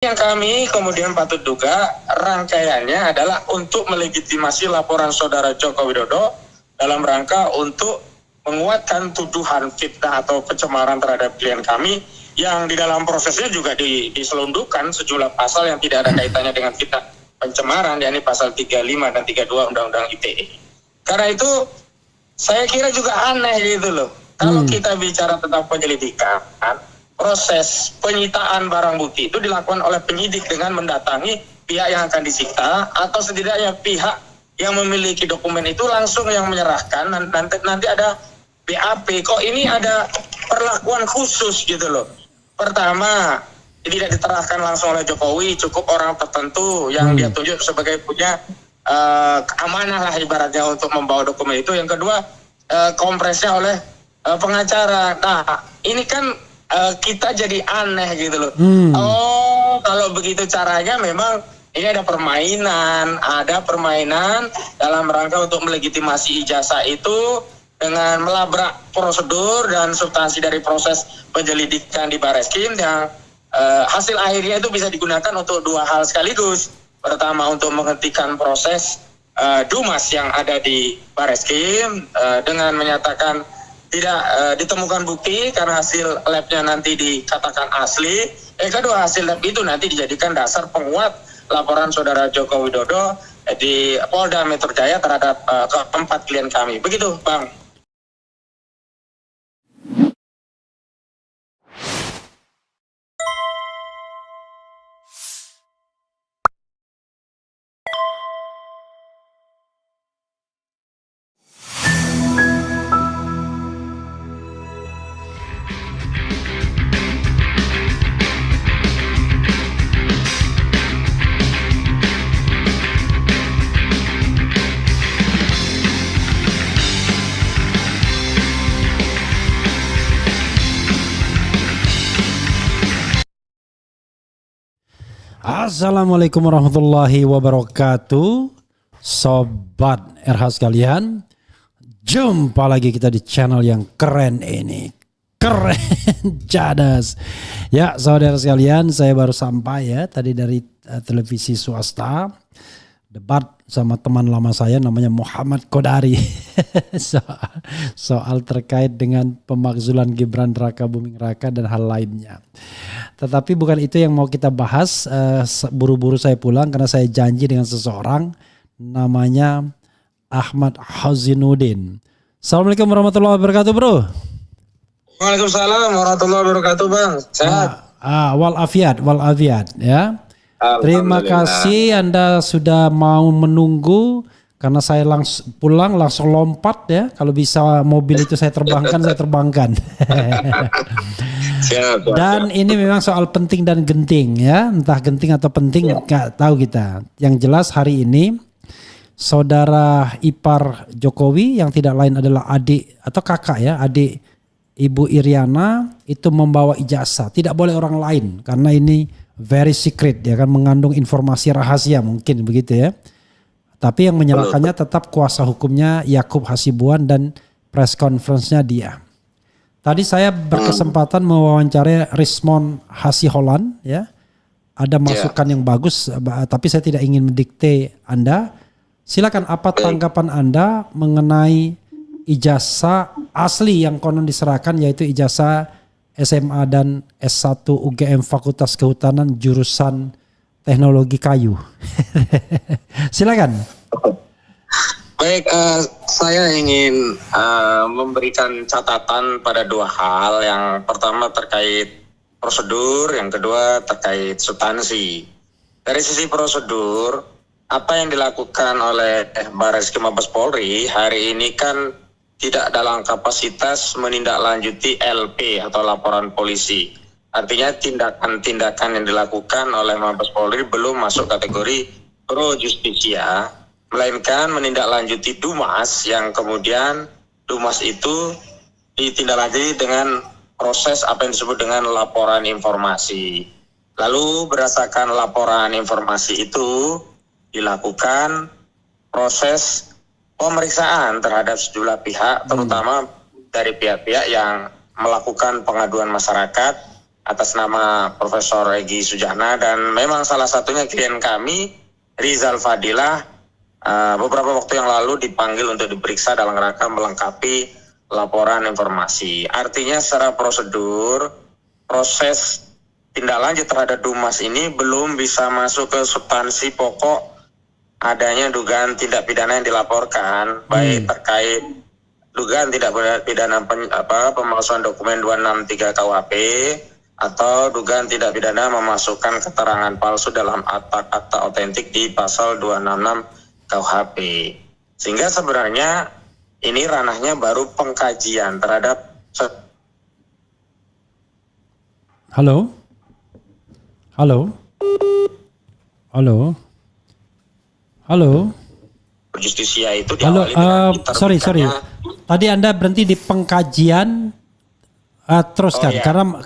Yang kami kemudian patut duga rangkaiannya adalah untuk melegitimasi laporan saudara Joko Widodo dalam rangka untuk menguatkan tuduhan fitnah atau pencemaran terhadap klien kami yang di dalam prosesnya juga diselundupkan sejumlah pasal yang tidak ada kaitannya dengan fitnah pencemaran, yakni pasal 35 dan 32 Undang-Undang ITE. Karena itu saya kira juga aneh gitu loh. Kalau kita bicara tentang penyelidikan, proses penyitaan barang bukti itu dilakukan oleh penyidik dengan mendatangi pihak yang akan disita atau setidaknya pihak yang memiliki dokumen itu langsung yang menyerahkan. Nanti ada BAP. Kok ini ada perlakuan khusus gitu loh. Pertama, tidak diterahkan langsung oleh Jokowi, cukup orang tertentu yang dia tunjuk sebagai punya keamanan lah ibaratnya untuk membawa dokumen itu. Yang kedua, kompresnya oleh pengacara. Nah, ini kan kita jadi aneh gitu loh. Oh, kalau begitu caranya memang ini ada permainan dalam rangka untuk melegitimasi ijazah itu dengan melabrak prosedur dan substansi dari proses penyelidikan di Bareskrim yang hasil akhirnya itu bisa digunakan untuk dua hal sekaligus. Pertama, untuk menghentikan proses Dumas yang ada di Bareskrim dengan menyatakan tidak ditemukan bukti karena hasil labnya nanti dikatakan asli. Kedua, hasil lab itu nanti dijadikan dasar penguat laporan saudara Joko Widodo di Polda Metro Jaya terhadap keempat klien kami. Begitu, Bang. Assalamualaikum warahmatullahi wabarakatuh. Sobat RH sekalian, jumpa lagi kita di channel yang keren ini. Keren jadas. Ya saudara sekalian, saya baru sampai ya tadi dari televisi swasta. Debat sama teman lama saya namanya Muhammad Kodari. soal terkait dengan pemakzulan Gibran Raka Buming Raka dan hal lainnya. Tetapi bukan itu yang mau kita bahas. Buru-buru saya pulang karena saya janji dengan seseorang namanya Ahmad Hazinuddin. Assalamualaikum warahmatullahi wabarakatuh, bro. Waalaikumsalam warahmatullahi wabarakatuh, Bang. Sehat. Walafiat ya. Terima kasih Anda sudah mau menunggu karena saya langsung pulang langsung lompat ya. Kalau bisa mobil itu saya terbangkan, saya terbangkan. Siap. Dan ini memang soal penting dan genting ya. Entah genting atau penting nggak tahu kita. Yang jelas hari ini saudara ipar Jokowi yang tidak lain adalah adik atau kakak ya, adik Ibu Iriana itu membawa ijazah. Tidak boleh orang lain karena ini very secret, ya kan, mengandung informasi rahasia mungkin begitu ya. Tapi yang menyerahkannya tetap kuasa hukumnya Yakub Hasibuan dan press conference-nya dia. Tadi saya berkesempatan mewawancarai Rismond Hasiholan ya. Ada masukan yang bagus, tapi saya tidak ingin mendikte Anda. Silakan, apa tanggapan Anda mengenai ijazah asli yang konon diserahkan, yaitu ijazah SMA dan S1 UGM Fakultas Kehutanan jurusan Teknologi Kayu. Silakan. Baik, saya ingin memberikan catatan pada dua hal. Yang pertama terkait prosedur, yang kedua terkait substansi. Dari sisi prosedur, apa yang dilakukan oleh Bareskrim Mabes Polri hari ini kan tidak dalam kapasitas menindaklanjuti LP atau laporan polisi. Artinya tindakan-tindakan yang dilakukan oleh Mabes Polri belum masuk kategori pro justisia, melainkan menindaklanjuti Dumas yang kemudian Dumas itu ditindaklanjuti dengan proses apa yang disebut dengan laporan informasi. Lalu berdasarkan laporan informasi itu dilakukan proses pemeriksaan terhadap sejumlah pihak, terutama dari pihak-pihak yang melakukan pengaduan masyarakat atas nama Profesor Egy Sujana, dan memang salah satunya klien kami Rizal Fadilah beberapa waktu yang lalu dipanggil untuk diperiksa dalam rangka melengkapi laporan informasi. Artinya secara prosedur proses tindak lanjut terhadap Dumas ini belum bisa masuk ke substansi pokok adanya dugaan tindak pidana yang dilaporkan, baik terkait dugaan tindak pidana pemalsuan dokumen 263 KUHP atau dugaan tindak pidana memasukkan keterangan palsu dalam akta otentik di pasal 266 KUHP. Sehingga sebenarnya ini ranahnya baru pengkajian terhadap. Halo? Halo? Halo? Halo? Justisia itu Halo, diawali dengan sorry. Tadi Anda berhenti di pengkajian, teruskan. iya.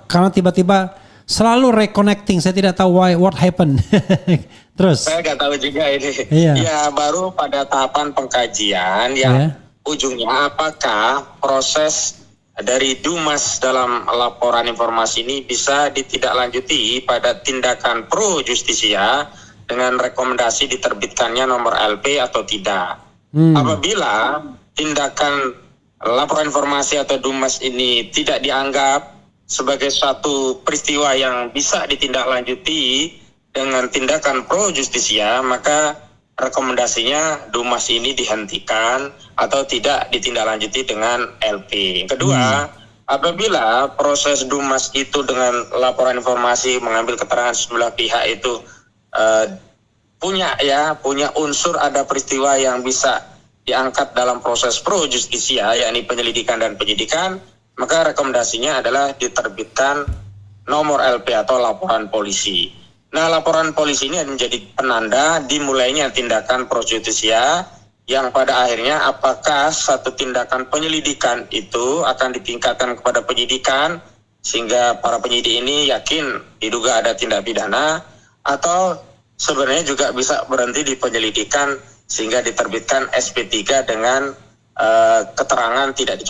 Karena tiba-tiba selalu reconnecting. Saya tidak tahu what happened. Terus. Saya nggak tahu juga ini. Iya. Ya baru pada tahapan pengkajian yang ujungnya apakah proses dari Dumas dalam laporan informasi ini bisa ditindaklanjuti pada tindakan pro justisia dengan rekomendasi diterbitkannya nomor LP atau tidak. Apabila tindakan laporan informasi atau Dumas ini tidak dianggap sebagai suatu peristiwa yang bisa ditindaklanjuti dengan tindakan pro justisia, maka rekomendasinya Dumas ini dihentikan atau tidak ditindaklanjuti dengan LP. Kedua, apabila proses Dumas itu dengan laporan informasi mengambil keterangan sejumlah pihak itu punya unsur ada peristiwa yang bisa diangkat dalam proses pro justisia, yakni penyelidikan dan penyidikan, maka rekomendasinya adalah diterbitkan nomor LP atau laporan polisi. Nah, laporan polisi ini menjadi penanda dimulainya tindakan pro justisia yang pada akhirnya apakah satu tindakan penyelidikan itu akan ditingkatkan kepada penyidikan sehingga para penyidik ini yakin diduga ada tindak pidana, atau sebenarnya juga bisa berhenti di penyelidikan sehingga diterbitkan SP3 dengan keterangan tidak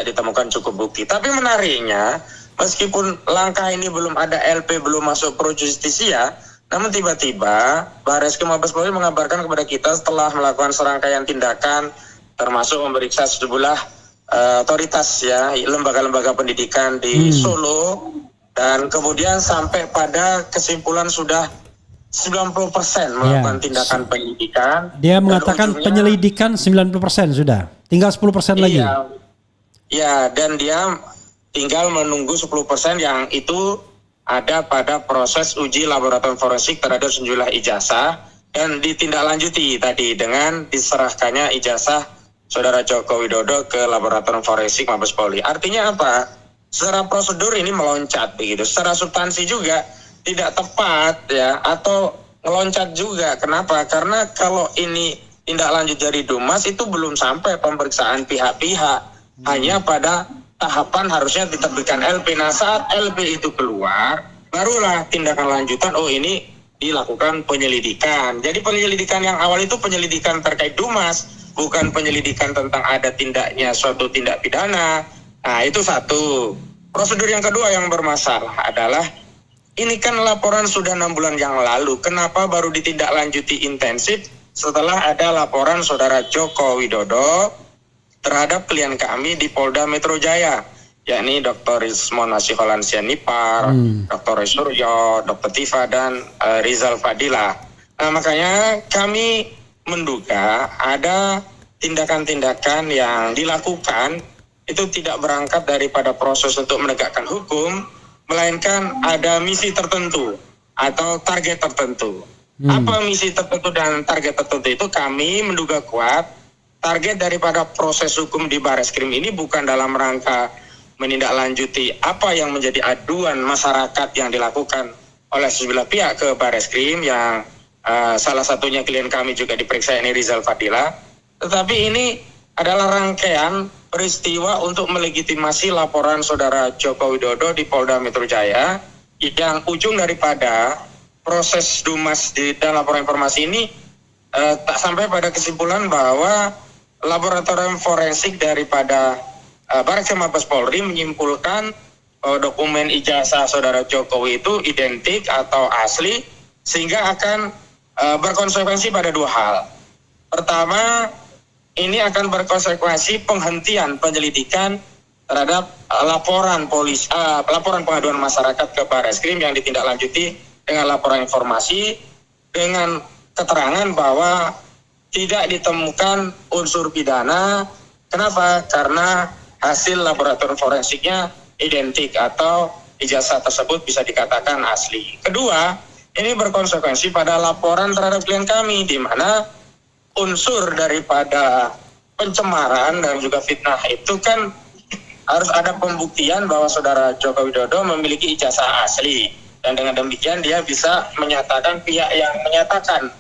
ditemukan cukup bukti. Tapi menariknya, meskipun langkah ini belum ada LP, belum masuk pro justisia, namun tiba-tiba Barreskrim Mabes Polri mengabarkan kepada kita setelah melakukan serangkaian tindakan termasuk memeriksa sejumlah otoritas ya, lembaga-lembaga pendidikan di Solo, dan kemudian sampai pada kesimpulan sudah 90% melakukan tindakan penyidikan. Dia mengatakan penyelidikan 90% sudah. Tinggal 10% lagi. Ya, dan dia tinggal menunggu 10% yang itu ada pada proses uji laboratorium forensik terhadap sejumlah ijazah dan ditindaklanjuti tadi dengan diserahkannya ijazah Saudara Joko Widodo ke laboratorium forensik Mabes Polri. Artinya apa? Secara prosedur ini meloncat begitu. Secara substansi juga tidak tepat ya, atau meloncat juga. Kenapa? Karena kalau ini tindak lanjut dari Dumas itu belum sampai pemeriksaan pihak-pihak, hanya pada tahapan harusnya diterbitkan LP. Nah, saat LP itu keluar, barulah tindakan lanjutan, oh ini dilakukan penyelidikan. Jadi penyelidikan yang awal itu penyelidikan terkait Dumas, bukan penyelidikan tentang ada tindaknya suatu tindak pidana. Nah, itu satu. Prosedur yang kedua yang bermasalah adalah ini kan laporan sudah 6 bulan yang lalu. Kenapa baru ditindaklanjuti intensif setelah ada laporan Saudara Joko Widodo terhadap klien kami di Polda Metro Jaya, yakni Dr. Rismon Nasiholan Sianipar, Dr. Suryo, Dr. Tifa, dan Rizal Fadilah. Nah, makanya kami menduga ada tindakan-tindakan yang dilakukan itu tidak berangkat daripada proses untuk menegakkan hukum, melainkan ada misi tertentu atau target tertentu. Apa misi tertentu dan target tertentu itu kami menduga kuat target daripada proses hukum di Barreskrim ini bukan dalam rangka menindaklanjuti apa yang menjadi aduan masyarakat yang dilakukan oleh sejumlah pihak ke Barreskrim yang salah satunya klien kami juga diperiksa, ini Rizal Fadilah, tetapi ini adalah rangkaian peristiwa untuk melegitimasi laporan Saudara Joko Widodo di Polda Metro Jaya yang ujung daripada proses Dumas dan laporan informasi ini tak sampai pada kesimpulan bahwa laboratorium forensik daripada Barreskrim Mabes Polri menyimpulkan bahwa dokumen ijazah saudara Jokowi itu identik atau asli, sehingga akan berkonsekuensi pada dua hal. Pertama, ini akan berkonsekuensi penghentian penyelidikan terhadap laporan pengaduan masyarakat ke Barreskrim yang ditindaklanjuti dengan laporan informasi dengan keterangan bahwa tidak ditemukan unsur pidana. Kenapa? Karena hasil laboratorium forensiknya identik atau ijazah tersebut bisa dikatakan asli. Kedua, ini berkonsekuensi pada laporan terhadap klien kami, di mana unsur daripada pencemaran dan juga fitnah itu kan harus ada pembuktian bahwa saudara Joko Widodo memiliki ijazah asli, dan dengan demikian dia bisa menyatakan pihak yang menyatakan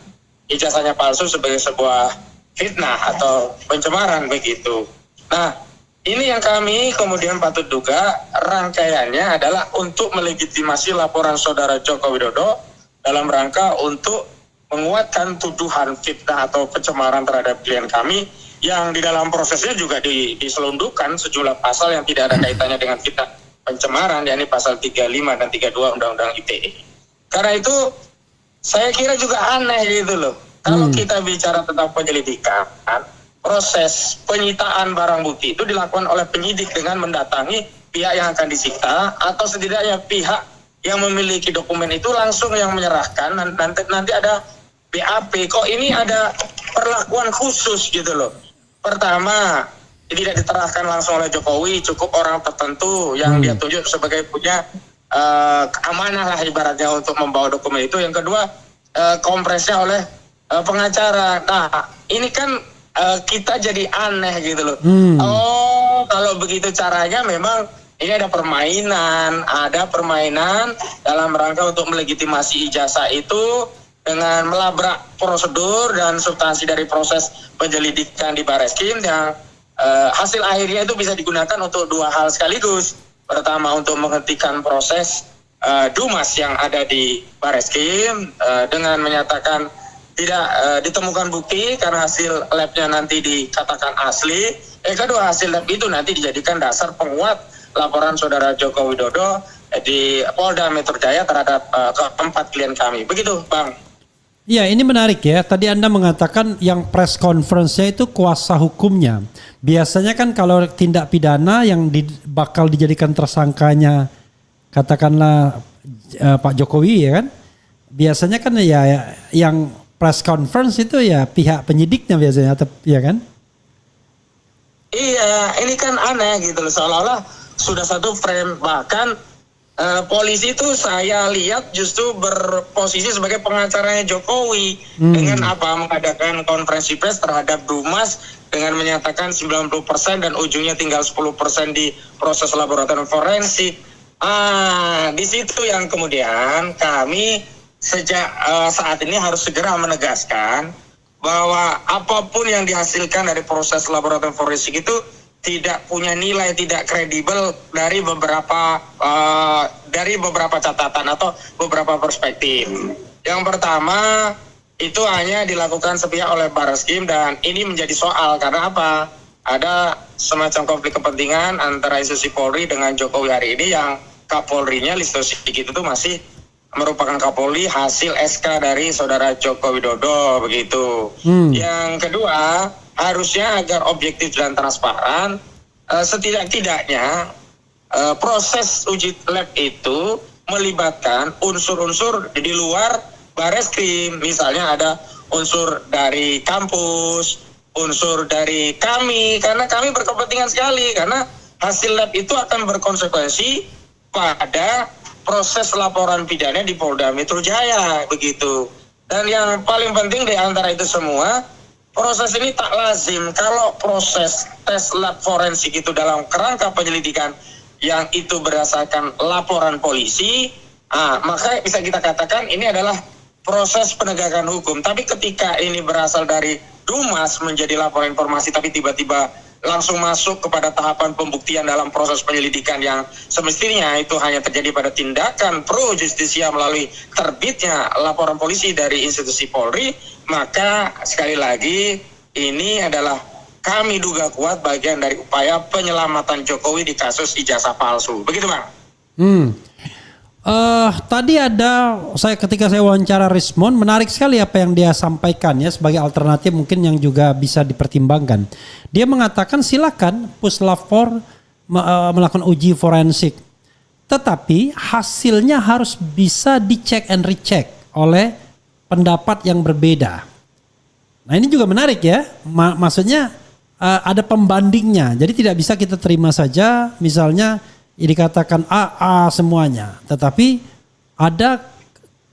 ijazahnya palsu sebagai sebuah fitnah atau pencemaran begitu. Nah, ini yang kami kemudian patut duga rangkaiannya adalah untuk melegitimasi laporan saudara Joko Widodo dalam rangka untuk menguatkan tuduhan fitnah atau pencemaran terhadap klien kami, yang di dalam prosesnya juga diselundupkan sejumlah pasal yang tidak ada kaitannya dengan fitnah pencemaran, yakni pasal 35 dan 32 Undang-Undang ITE. Karena itu saya kira juga aneh gitu loh. Kalau kita bicara tentang penyelidikan, proses penyitaan barang bukti itu dilakukan oleh penyidik dengan mendatangi pihak yang akan disita, atau setidaknya pihak yang memiliki dokumen itu langsung yang menyerahkan, nanti ada BAP. Kok ini ada perlakuan khusus gitu loh. Pertama, tidak diterahkan langsung oleh Jokowi, cukup orang tertentu yang dia tunjuk sebagai punya amanah lah ibaratnya untuk membawa dokumen itu. Yang kedua, kompresnya oleh pengacara. Nah, ini kan kita jadi aneh gitu loh. Oh, kalau begitu caranya memang ini ada permainan dalam rangka untuk melegitimasi ijazah itu dengan melabrak prosedur dan substansi dari proses penyelidikan di Barreskrim, yang hasil akhirnya itu bisa digunakan untuk dua hal sekaligus. Pertama, untuk menghentikan proses Dumas yang ada di Barreskrim dengan menyatakan tidak ditemukan bukti karena hasil labnya nanti dikatakan asli. Yang kedua, hasil lab itu nanti dijadikan dasar penguat laporan saudara Joko Widodo di Polda Metro Jaya terhadap keempat klien kami. Begitu, Bang. Ya, ini menarik ya. Tadi Anda mengatakan yang press conference-nya itu kuasa hukumnya. Biasanya kan kalau tindak pidana yang bakal dijadikan tersangkanya, katakanlah Pak Jokowi ya kan, biasanya kan ya yang press conference itu ya pihak penyidiknya biasanya, ya kan? Iya, ini kan aneh gitu loh, seolah-olah sudah satu frame. Bahkan polisi itu saya lihat justru berposisi sebagai pengacaranya Jokowi dengan mengadakan konferensi pers terhadap Dumas dengan menyatakan 90% dan ujungnya tinggal 10% di proses laboratorium forensik. Di situ yang kemudian kami sejak saat ini harus segera menegaskan bahwa apapun yang dihasilkan dari proses laboratorium forensik itu tidak punya nilai, tidak kredibel dari beberapa catatan atau beberapa perspektif. Yang pertama, itu hanya dilakukan sepihak oleh Barreskrim, dan ini menjadi soal karena apa? Ada semacam konflik kepentingan antara institusi Polri dengan Jokowi hari ini, yang Kapolrinya Listio Sigit itu masih merupakan Kapolri hasil SK dari saudara Joko Widodo begitu. Yang kedua, harusnya agar objektif dan transparan, setidak-tidaknya proses uji lab itu melibatkan unsur-unsur di luar Barreskrim. Misalnya ada unsur dari kampus, unsur dari kami, karena kami berkepentingan sekali, karena hasil lab itu akan berkonsekuensi pada proses laporan pidana di Polda Metro Jaya begitu. Dan yang paling penting di antara itu semua, proses ini tak lazim kalau proses tes lab forensik itu dalam kerangka penyelidikan yang itu berdasarkan laporan polisi, maka bisa kita katakan ini adalah proses penegakan hukum. Tapi ketika ini berasal dari Dumas menjadi laporan informasi, tapi tiba-tiba langsung masuk kepada tahapan pembuktian dalam proses penyelidikan yang semestinya itu hanya terjadi pada tindakan pro justisia melalui terbitnya laporan polisi dari institusi Polri, maka sekali lagi ini adalah kami duga kuat bagian dari upaya penyelamatan Jokowi di kasus ijazah palsu. Begitu, Bang. Tadi ada ketika saya wawancara Rismond, menarik sekali apa yang dia sampaikan ya sebagai alternatif mungkin yang juga bisa dipertimbangkan. Dia mengatakan silakan Puslap 4 melakukan uji forensik, tetapi hasilnya harus bisa dicek and recheck oleh pendapat yang berbeda. Nah ini juga menarik ya, maksudnya ada pembandingnya, jadi tidak bisa kita terima saja misalnya dikatakan A semuanya, tetapi ada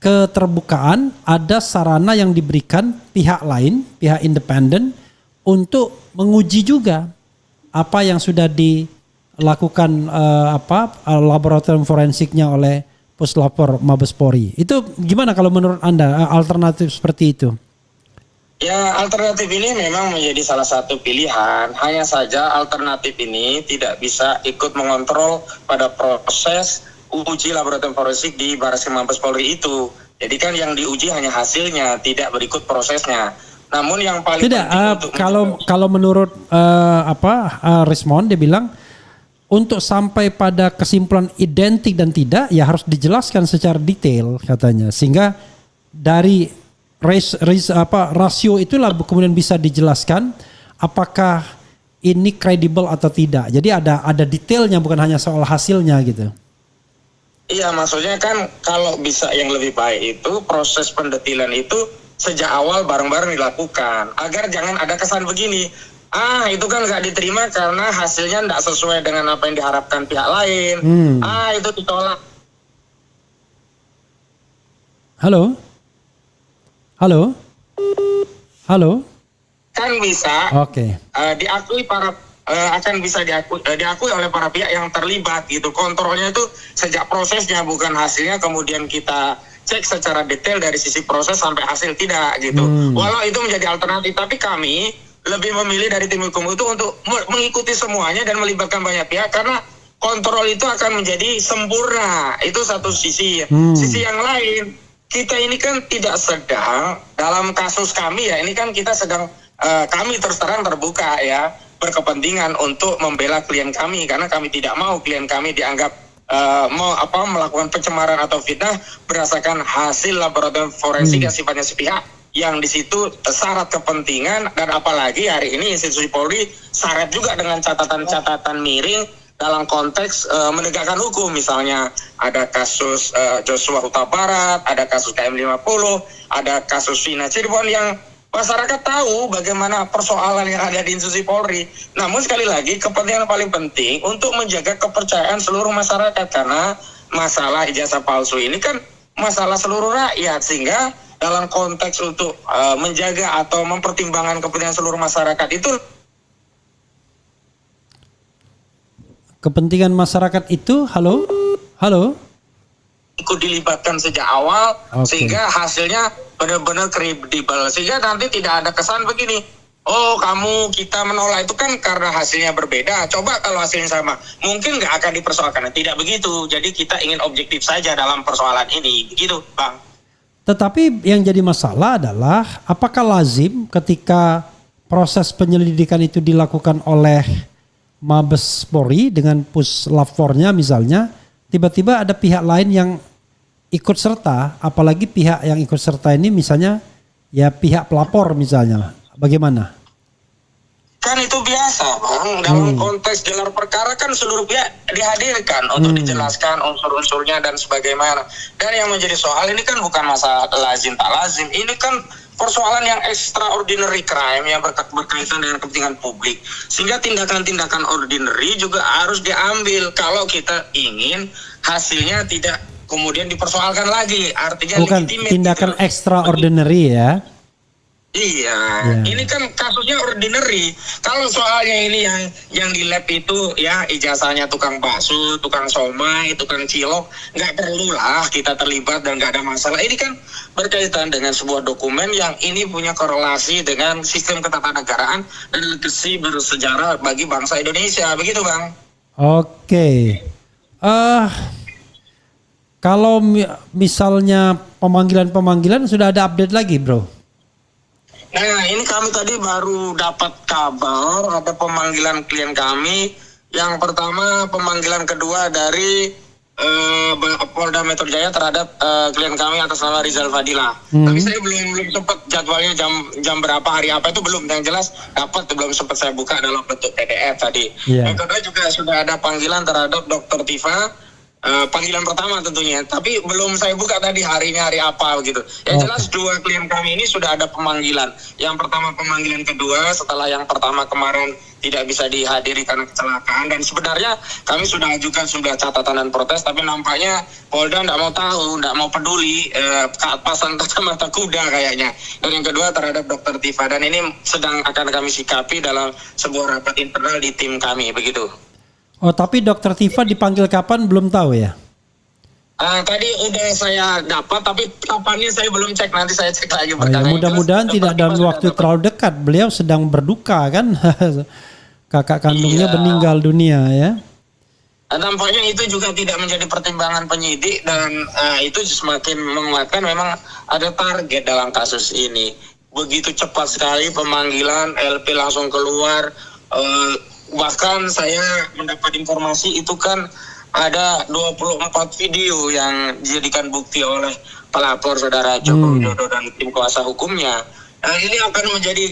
keterbukaan, ada sarana yang diberikan pihak lain, pihak independen untuk menguji juga apa yang sudah dilakukan laboratorium forensiknya oleh Puslapor Mabes Polri. Itu gimana kalau menurut Anda alternatif seperti itu? Ya, alternatif ini memang menjadi salah satu pilihan. Hanya saja alternatif ini tidak bisa ikut mengontrol pada proses uji laboratorium forensik di Barreskrim Mabes Polri itu. Jadi kan yang diuji hanya hasilnya, tidak berikut prosesnya. Namun yang paling penting kalau menurut Rismond dia bilang untuk sampai pada kesimpulan identik dan tidak ya harus dijelaskan secara detail katanya, sehingga dari rasio itulah kemudian bisa dijelaskan apakah ini kredibel atau tidak. Jadi ada detailnya, bukan hanya soal hasilnya gitu. Iya, maksudnya kan kalau bisa yang lebih baik itu proses pendetilan itu sejak awal bareng-bareng dilakukan, agar jangan ada kesan begini, itu kan nggak diterima karena hasilnya nggak sesuai dengan apa yang diharapkan pihak lain. Itu ditolak. Halo. Kan bisa. Oke. Diakui akan bisa diakui oleh para pihak yang terlibat gitu. Kontrolnya itu sejak prosesnya, bukan hasilnya kemudian kita cek secara detail dari sisi proses sampai hasil, tidak gitu. Walau itu menjadi alternatif, tapi kami lebih memilih dari tim hukum itu untuk mengikuti semuanya dan melibatkan banyak pihak, karena kontrol itu akan menjadi sempurna. Itu satu sisi. Sisi yang lain, kita ini kan tidak sedang dalam kasus kami ya, ini kan kita sedang kami terus terang terbuka ya, berkepentingan untuk membela klien kami, karena kami tidak mau klien kami dianggap melakukan pencemaran atau fitnah berdasarkan hasil laboratorium forensik yang sifatnya sepihak, yang di situ syarat kepentingan, dan apalagi hari ini institusi Polri syarat juga dengan catatan-catatan miring dalam konteks menegakkan hukum. Misalnya ada kasus Joshua Huta Barat, ada kasus KM 50, ada kasus Vina Cirebon, yang masyarakat tahu bagaimana persoalan yang ada di institusi Polri. Namun sekali lagi, kepentingan paling penting untuk menjaga kepercayaan seluruh masyarakat, karena masalah ijazah palsu ini kan masalah seluruh rakyat, sehingga dalam konteks untuk menjaga atau mempertimbangkan kepentingan seluruh masyarakat itu, kepentingan masyarakat itu ikut dilibatkan sejak awal, sehingga hasilnya benar-benar kredibel, sehingga nanti tidak ada kesan begini, kita menolak itu kan karena hasilnya berbeda. Coba kalau hasilnya sama, mungkin nggak akan dipersoalkan. Tidak begitu. Jadi kita ingin objektif saja dalam persoalan ini, begitu, Bang. Tetapi yang jadi masalah adalah apakah lazim ketika proses penyelidikan itu dilakukan oleh Mabes Polri dengan Puslap 4-nya misalnya, tiba-tiba ada pihak lain yang ikut serta, apalagi pihak yang ikut serta ini misalnya ya pihak pelapor misalnya, bagaimana? Kan itu biasa, Bang. Dalam konteks gelar perkara kan seluruh pihak dihadirkan untuk dijelaskan unsur-unsurnya dan sebagaimana. Dan yang menjadi soal ini kan bukan masalah lazim tak lazim, ini kan persoalan yang extraordinary crime yang berkaitan dengan kepentingan publik, sehingga tindakan-tindakan ordinary juga harus diambil kalau kita ingin hasilnya tidak kemudian dipersoalkan lagi, artinya bukan tindakan gitu. Extraordinary ya. Iya, ini kan kasusnya ordinary. Kalau soalnya ini yang di lab itu ya ijazahnya tukang bakso, tukang somai, tukang cilok, nggak perlulah kita terlibat dan nggak ada masalah. Ini kan berkaitan dengan sebuah dokumen yang ini punya korelasi dengan sistem ketatanegaraan dan legasi bersejarah bagi bangsa Indonesia, begitu, Bang? Oke. Kalau misalnya pemanggilan sudah ada update lagi, Bro? Nah, ini kami tadi baru dapat kabar ada pemanggilan klien kami. Yang pertama, pemanggilan kedua dari Polda Metro Jaya terhadap klien kami atas nama Rizal Fadila. Tapi saya belum sempat jadwalnya jam berapa, hari apa itu belum. Yang jelas dapat, belum sempat saya buka dalam bentuk PDF tadi. Yeah. Yang kedua juga sudah ada panggilan terhadap Dr. Tifa. Panggilan pertama tentunya, tapi belum saya buka tadi harinya hari apa begitu. Yang jelas dua klien kami ini sudah ada pemanggilan. Yang pertama pemanggilan kedua setelah yang pertama kemarin tidak bisa dihadiri karena kecelakaan, dan sebenarnya kami sudah ajukan sudah catatan dan protes, tapi nampaknya Polda tidak mau tahu, tidak mau peduli pasang kacamata kuda kayaknya. Dan yang kedua terhadap Dr. Tifa, dan ini sedang akan kami sikapi dalam sebuah rapat internal di tim kami begitu. Oh, tapi Dokter Tifa dipanggil kapan belum tahu ya? Tadi udah saya dapat, tapi kapannya saya belum cek. Nanti saya cek lagi. Ya, mudah-mudahan tidak dalam waktu terlalu dekat. Beliau sedang berduka kan, kakak kandungnya meninggal dunia ya. Nampaknya itu juga tidak menjadi pertimbangan penyidik, dan itu semakin menguatkan memang ada target dalam kasus ini. Begitu cepat sekali pemanggilan, LP langsung keluar. Bahkan saya mendapat informasi itu kan ada 24 video yang dijadikan bukti oleh pelapor saudara Joko Widodo dan tim kuasa hukumnya. Nah, ini akan menjadi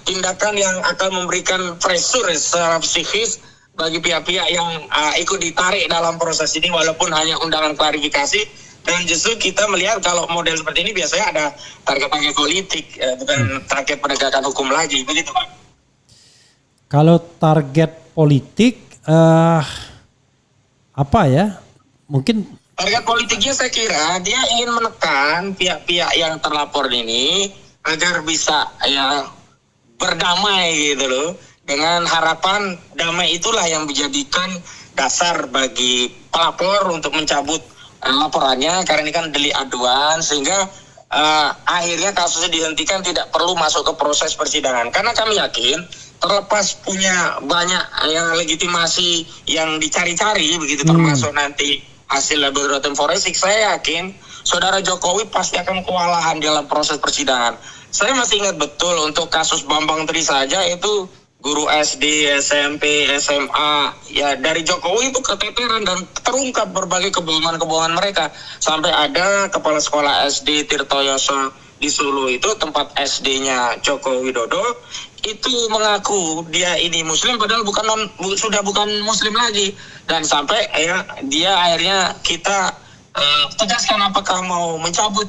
tindakan yang akan memberikan pressure secara psikis bagi pihak-pihak yang ikut ditarik dalam proses ini, walaupun hanya undangan klarifikasi. Dan justru kita melihat kalau model seperti ini biasanya ada target-target politik, bukan target penegakan hukum lagi, begitu Pak. Kalau target politik apa ya? Mungkin target politiknya saya kira dia ingin menekan pihak-pihak yang terlapor ini agar bisa ya berdamai gitu loh. Dengan harapan damai itulah yang menjadikan dasar bagi pelapor untuk mencabut laporannya, karena ini kan delik aduan, sehingga akhirnya kasusnya dihentikan, tidak perlu masuk ke proses persidangan. Karena kami yakin terlepas punya banyak yang legitimasi yang dicari-cari begitu, termasuk nanti hasil laboratorium forensik, saya yakin saudara Jokowi pasti akan kewalahan dalam proses persidangan. Saya masih ingat betul untuk kasus Bambang Tri saja, itu guru SD, SMP, SMA, ya dari Jokowi itu keteteran dan terungkap berbagai kebohongan-kebohongan mereka. Sampai ada kepala sekolah SD Tirtoyoso di Solo, itu tempat SD-nya Joko Widodo, itu mengaku dia ini muslim padahal sudah bukan muslim lagi. Dan sampai ya dia akhirnya kita tegaskan apakah mau mencabut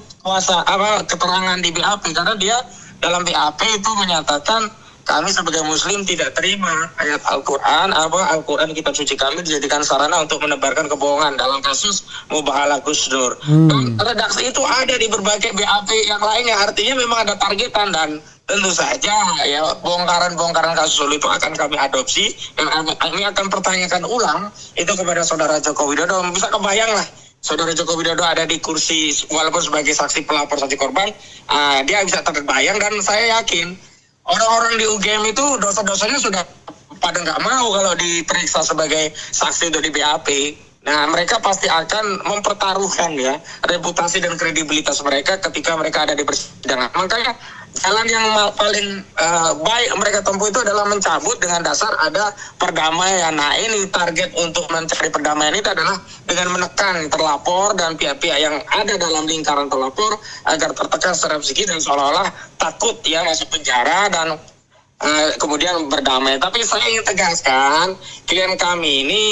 keterangan di BAP, karena dia dalam BAP itu menyatakan kami sebagai muslim tidak terima ayat Al-Quran, Al-Quran kitab suci kami dijadikan sarana untuk menebarkan kebohongan dalam kasus Mubahalah Gus Dur. Dan redaksi itu ada di berbagai BAP yang lainnya, artinya memang ada targetan. Dan tentu saja ya bongkaran-bongkaran kasus Solo itu akan kami adopsi, dan kami akan pertanyakan ulang itu kepada saudara Joko Widodo. Bisa kebayang lah, saudara Joko Widodo ada di kursi walaupun sebagai saksi pelapor, saksi korban, dia bisa terbayang. Dan saya yakin orang-orang di UGM itu dosa-dosanya sudah pada nggak mau kalau diperiksa sebagai saksi untuk di BAP. Nah, mereka pasti akan mempertaruhkan ya reputasi dan kredibilitas mereka ketika mereka ada di persidangan. Makanya jalan yang paling baik mereka tempuh itu adalah mencabut dengan dasar ada perdamaian. Nah, ini target untuk mencari perdamaian itu adalah dengan menekan terlapor dan pihak-pihak yang ada dalam lingkaran terlapor agar tertekan secara psikis dan seolah-olah takut ya masuk penjara dan kemudian berdamai. Tapi saya ingin tegaskan, klien kami ini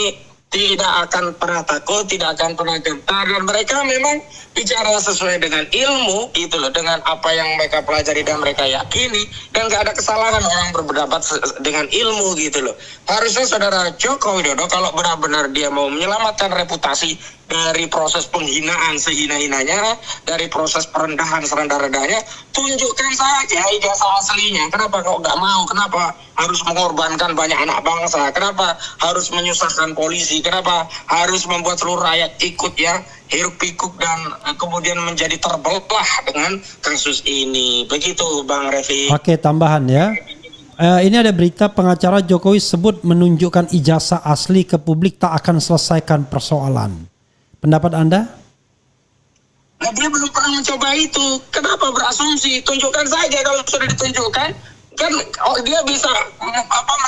tidak akan pernah takut, tidak akan pernah gentar, dan mereka memang bicara sesuai dengan ilmu gitu loh, dengan apa yang mereka pelajari dan mereka yakini, dan gak ada kesalahan orang berpendapat dengan ilmu gitu loh. Harusnya saudara Joko Widodo kalau benar-benar dia mau menyelamatkan reputasi dari proses penghinaan sehina-hinanya, dari proses perendahan serendah-rendahnya, tunjukkan saja ijazah aslinya. Kenapa kok nggak mau? Kenapa harus mengorbankan banyak anak bangsa? Kenapa harus menyusahkan polisi? Kenapa harus membuat seluruh rakyat ikut ya hiruk pikuk dan kemudian menjadi terbelah dengan kasus ini? Begitu Bang Revi. Oke, tambahan ya. Ini ada berita pengacara Jokowi sebut menunjukkan ijazah asli ke publik tak akan selesaikan persoalan. Pendapat Anda? Nah, dia belum pernah mencoba itu. Kenapa berasumsi? Tunjukkan saja kalau sudah ditunjukkan. kan dia bisa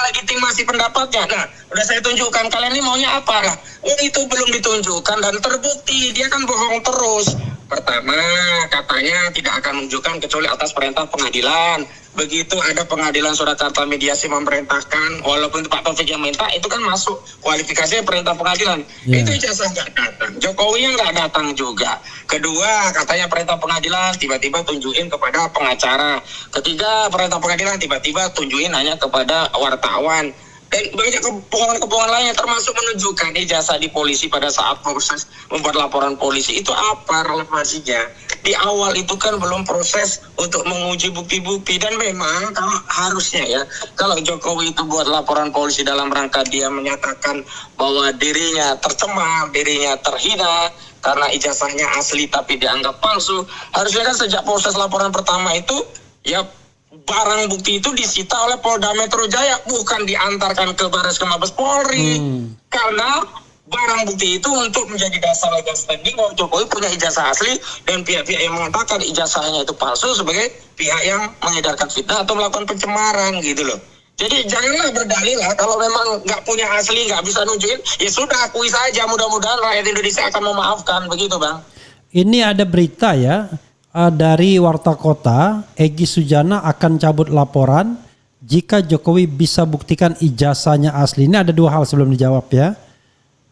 melegitimasi pendapatnya. Nah, udah saya tunjukkan kalian ini maunya apa. Nah, itu belum ditunjukkan dan terbukti dia kan bohong terus. Pertama, katanya tidak akan menunjukkan kecuali atas perintah pengadilan. Begitu ada pengadilan Surakarta mediasi memerintahkan, walaupun Pak Taufik yang minta, itu kan masuk kualifikasinya perintah pengadilan. Itu ijazah nggak datang. Jokowi yang nggak datang juga. Kedua, katanya perintah pengadilan tiba-tiba tunjukin kepada pengacara. Ketiga, perintah pengadilan tiba-tiba tunjukin hanya kepada wartawan. Dan banyak kebohongan-kebohongan lainnya, termasuk menunjukkan ijazah di polisi pada saat proses membuat laporan polisi. Itu apa relevansinya? Di awal itu kan belum proses untuk menguji bukti-bukti. Dan memang kalau harusnya ya, kalau Jokowi itu buat laporan polisi dalam rangka dia menyatakan bahwa dirinya tercemar, dirinya terhina karena ijazahnya asli tapi dianggap palsu, harusnya kan sejak proses laporan pertama itu ya barang bukti itu disita oleh Polda Metro Jaya, bukan diantarkan ke Bareskrim Mabes Polri. Karena barang bukti itu untuk menjadi dasar legal standing bahwa Jokowi punya ijazah asli dan pihak-pihak yang mengatakan ijazahnya itu palsu sebagai pihak yang mengedarkan fitnah atau melakukan pencemaran gitu loh. Jadi janganlah berdalil lah, kalau memang nggak punya asli, nggak bisa nunjukin, ya sudah akui saja, mudah-mudahan rakyat Indonesia akan memaafkan, begitu Bang. Ini ada berita ya, dari Warta Kota, Egy Sujana akan cabut laporan jika Jokowi bisa buktikan ijazahnya asli. Ini ada dua hal sebelum dijawab ya.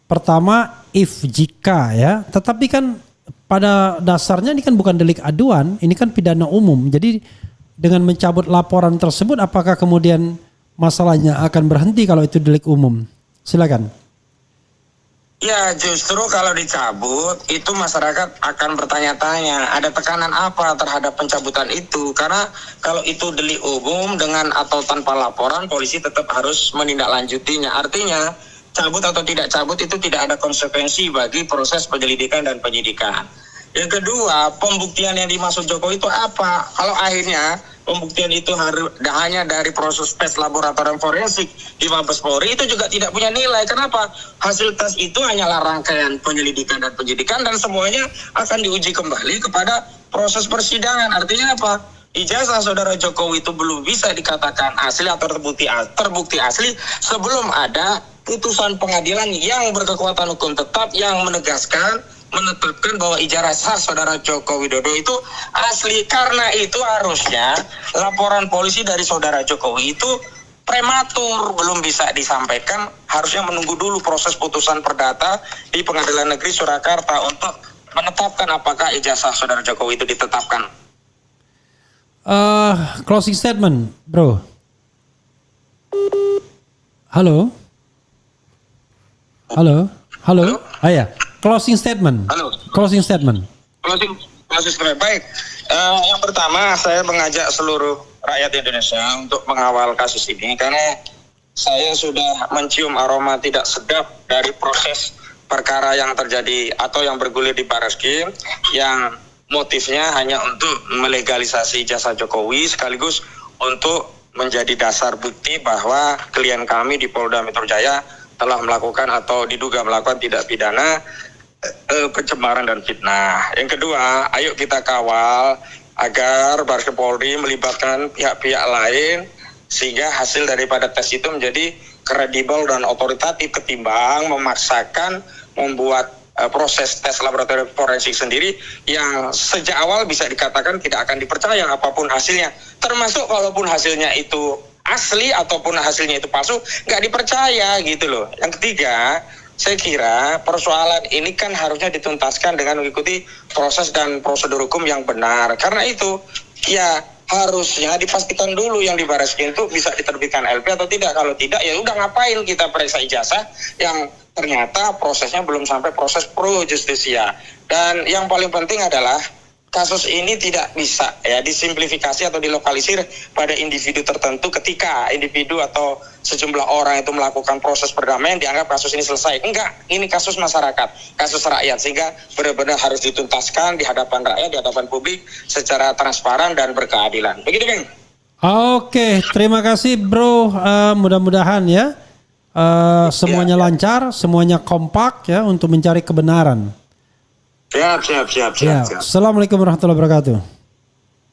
Pertama, jika ya, tetapi kan pada dasarnya ini kan bukan delik aduan, ini kan pidana umum. Jadi dengan mencabut laporan tersebut, apakah kemudian masalahnya akan berhenti kalau itu delik umum? Silakan. Ya justru kalau dicabut itu masyarakat akan bertanya-tanya ada tekanan apa terhadap pencabutan itu, karena kalau itu delik umum dengan atau tanpa laporan polisi tetap harus menindaklanjutinya. Artinya cabut atau tidak cabut itu tidak ada konsekuensi bagi proses penyelidikan dan penyidikan. Yang kedua, pembuktian yang dimaksud Jokowi itu apa? Kalau akhirnya pembuktian itu hanya dari proses tes laboratorium forensik di Mabes Polri, itu juga tidak punya nilai. Kenapa? Hasil tes itu hanyalah rangkaian penyelidikan dan penyidikan dan semuanya akan diuji kembali kepada proses persidangan. Artinya apa? Ijazah saudara Jokowi itu belum bisa dikatakan asli atau terbukti asli sebelum ada putusan pengadilan yang berkekuatan hukum tetap yang menetapkan bahwa ijazah saudara Joko Widodo itu asli. Karena itu harusnya laporan polisi dari saudara Jokowi itu prematur, belum bisa disampaikan, harusnya menunggu dulu proses putusan perdata di Pengadilan Negeri Surakarta untuk menetapkan apakah ijazah saudara Jokowi itu ditetapkan. Closing statement, bro. Halo. Ya. Closing statement. Halo. Closing statement. Baik. Yang pertama, saya mengajak seluruh rakyat Indonesia untuk mengawal kasus ini karena saya sudah mencium aroma tidak sedap dari proses perkara yang terjadi atau yang bergulir di Bareskrim yang motifnya hanya untuk melegalisasi jasa Jokowi sekaligus untuk menjadi dasar bukti bahwa klien kami di Polda Metro Jaya telah melakukan atau diduga melakukan tindak pidana pencemaran dan fitnah. Yang kedua, ayo kita kawal agar Bareskrim Polri melibatkan pihak-pihak lain sehingga hasil daripada tes itu menjadi kredibel dan otoritatif ketimbang memaksakan membuat proses tes laboratorium forensik sendiri yang sejak awal bisa dikatakan tidak akan dipercaya apapun hasilnya. Termasuk walaupun hasilnya itu asli ataupun hasilnya itu palsu, nggak dipercaya gitu loh. Yang ketiga, saya kira persoalan ini kan harusnya dituntaskan dengan mengikuti proses dan prosedur hukum yang benar. Karena itu, ya harusnya dipastikan dulu yang di Bareskrim itu bisa diterbitkan LP atau tidak. Kalau tidak, ya udah ngapain kita periksa ijazah yang ternyata prosesnya belum sampai proses pro justisia. Dan yang paling penting adalah kasus ini tidak bisa ya disimplifikasi atau dilokalisir pada individu tertentu ketika individu atau sejumlah orang itu melakukan proses perdamaian dianggap kasus ini selesai. Enggak, ini kasus masyarakat, kasus rakyat, sehingga benar-benar harus dituntaskan di hadapan rakyat, di hadapan publik secara transparan dan berkeadilan. Begitu, Bang. Oke, terima kasih bro. Mudah-mudahan ya semuanya lancar, semuanya kompak ya untuk mencari kebenaran. Siap. Assalamualaikum warahmatullahi wabarakatuh.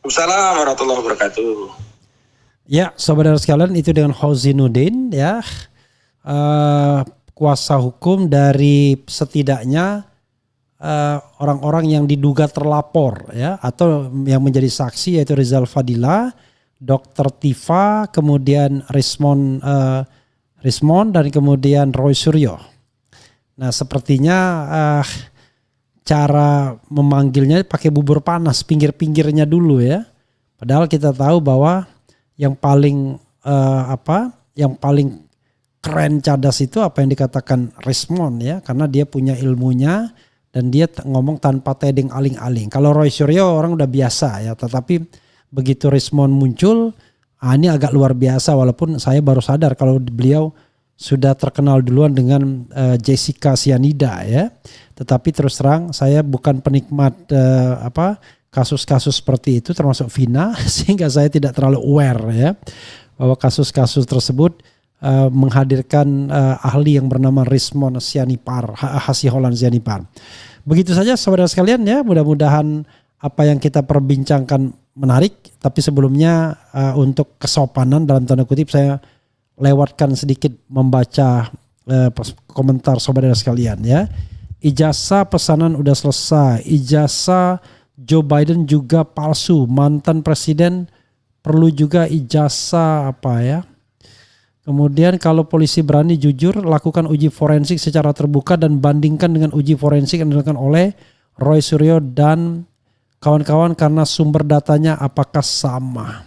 Assalamualaikum warahmatullahi wabarakatuh. Ya, saudara sekalian, itu dengan Hozinuddin ya, kuasa hukum dari setidaknya orang-orang yang diduga terlapor ya atau yang menjadi saksi, yaitu Rizal Fadila, Dr. Tifa, kemudian Rismon dan kemudian Roy Suryo. Nah, sepertinya cara memanggilnya pakai bubur panas, pinggir-pinggirnya dulu ya. Padahal kita tahu bahwa yang paling yang paling keren cadas itu apa yang dikatakan Rismon ya, karena dia punya ilmunya dan dia ngomong tanpa tedeng aling-aling. Kalau Roy Suryo orang udah biasa ya, tetapi begitu Rismon muncul, ini agak luar biasa, walaupun saya baru sadar kalau beliau sudah terkenal duluan dengan Jessica Cyanida ya. Tetapi terus terang saya bukan penikmat kasus-kasus seperti itu, termasuk Vina, sehingga saya tidak terlalu aware ya bahwa kasus-kasus tersebut menghadirkan ahli yang bernama Rismon Sianipar, Hasiholan Sianipar. Begitu saja saudara sekalian ya, mudah-mudahan apa yang kita perbincangkan menarik. Tapi sebelumnya untuk kesopanan dalam tanda kutip, saya lewatkan sedikit membaca komentar saudara sekalian ya. Ijazah pesanan udah selesai, ijazah Joe Biden juga palsu, mantan presiden perlu juga ijazah apa ya. Kemudian kalau polisi berani jujur, lakukan uji forensik secara terbuka dan bandingkan dengan uji forensik yang dilakukan oleh Roy Suryo dan kawan-kawan karena sumber datanya apakah sama.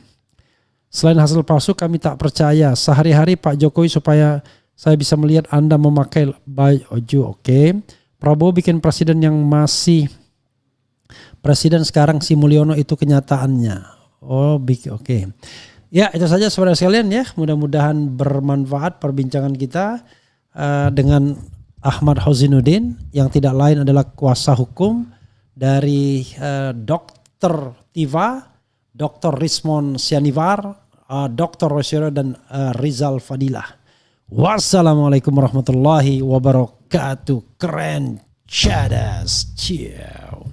Selain hasil palsu, kami tak percaya. Sehari-hari Pak Jokowi supaya saya bisa melihat Anda memakai baju. Oke. Prabowo bikin presiden yang masih presiden sekarang, si Mulyono itu kenyataannya. Oke. Ya, itu saja saudara sekalian ya. Mudah-mudahan bermanfaat perbincangan kita dengan Ahmad Hozinuddin yang tidak lain adalah kuasa hukum dari Dr. Tifa, Dr. Rismon Sianipar, Dr. Rosyuro dan Rizal Fadilah. Wassalamualaikum warahmatullahi wabarakatuh. Keren cadas. Ciao.